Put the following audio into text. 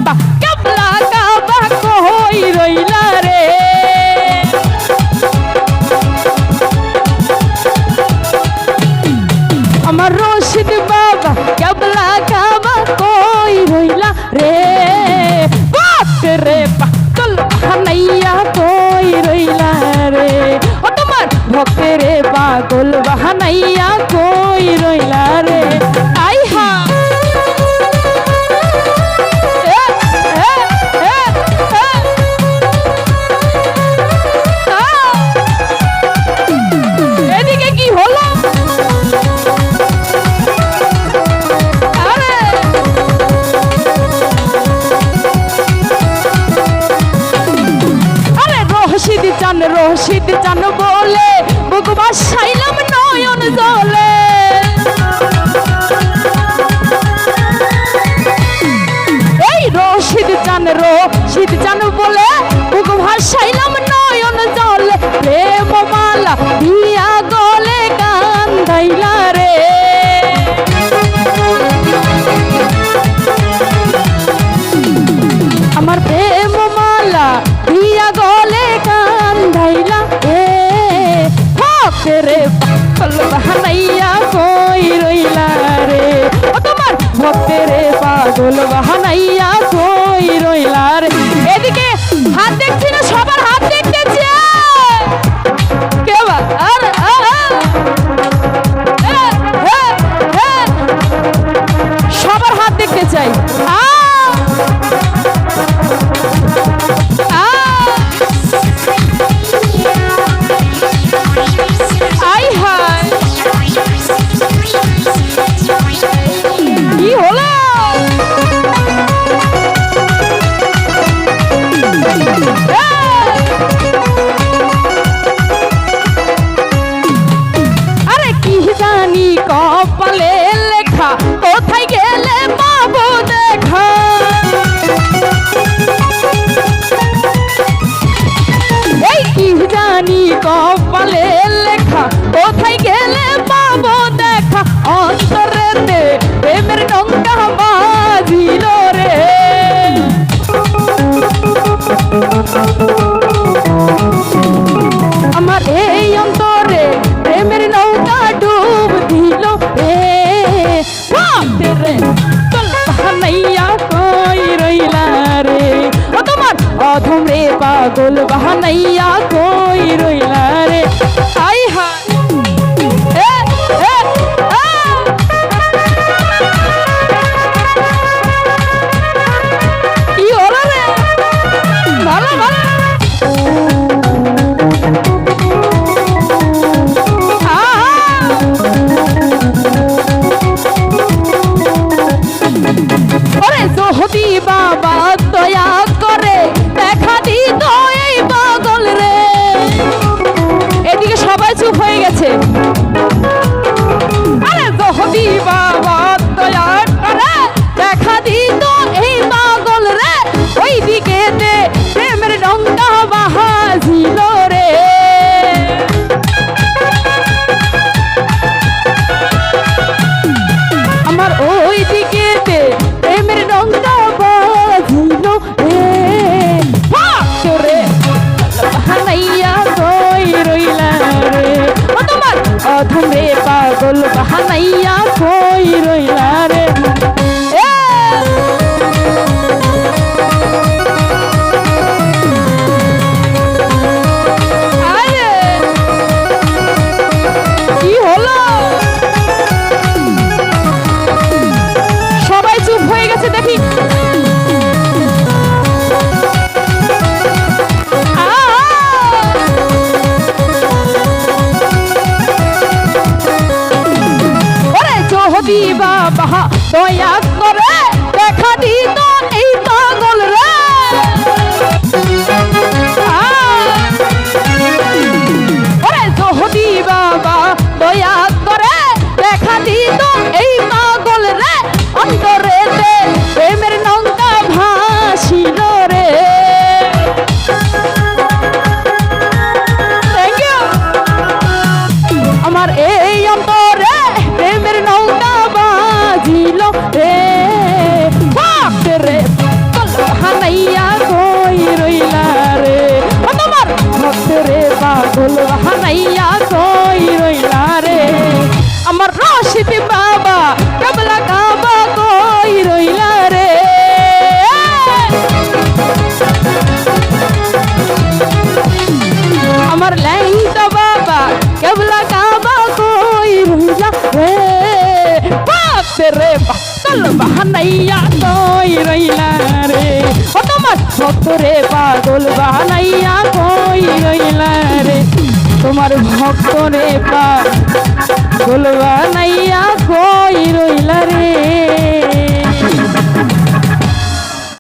বাবা কেবলা কাবা কই রইলা রে। আমার রশিদ বাবা কেবলা কাবা কই রইলা রে। বাপ রে পাগল বাহানাইয়া কই রইলা রে। ও তোমার ভক্তেরে পাগল বাহানাইয়া কই রইলা রে। আই হা এদিকে কি হলো? রশিদ চান বলে বুক বাসাইলাম নয়ন জলে। এই রশিদ চান বলে বুক ভাসাইলাম নয়ন জলে। প্রেম মালা দিয়া গলে কান্দাইলা রে। আমার প্রেম মালা দিয়া গলে কান্দাইলা রে। ভক্তেরে পাগল বাহানাইয়া কই রইলা রে। ও তোমার ভক্তেরে পাগল বাহানাইয়া কই রইলা রে। এদিকে হাত দেখছি না, সবার হাত দেখতেছি। কেবা আর সবার হাত দেখতে চাই। কি হলো? আরে কি জানি কপালে লেখা, কোথায় গেলে পাবো দেখা। এই কি জানি কপালে লেখা, কোথায় গেলে পাবো দেখা। অন্তরেতে প্রেমের ডঙ্কা বাজিল রে। আমার এই অন্তরে প্রেমের নৌকা ডুব দিল রে। বাপরে বাহানাইয়া কই রইলা রে। ও তোমার অধম রে পাগল বাহানাইয়া কই রইলা রে। হাই হাই কি হলো রে? ভালো ভালো ওরে যদি বাবা দয়া করে দেখা দিত এই পাগল রে। এদিকে সবাই চুপ হয়ে গেছে। আরে যদি বাবা দয়া করে দেখা দিত এই পাগল রে। ওই দিকে প্রেমের ডঙ্কা বাহাজিল রে। আমার ওই দিকে প্রেমের ডঙ্কা বাজিল পাগল বানাইয়া কই রইলা রে আমার রশিদ বাবা কেবলা কাবা কই রইলা রে আমার ল্যাংটা বাবা কেবলা কাবা কই রইলা রে বাপ রে পাগল বানাইয়া কই রইলা রে ও তোমার ভক্ত রে পাগল বানাইয়া কই রইলা রে তোমার ভক্ত রে পাগল বানাইয়া কই রইলা রে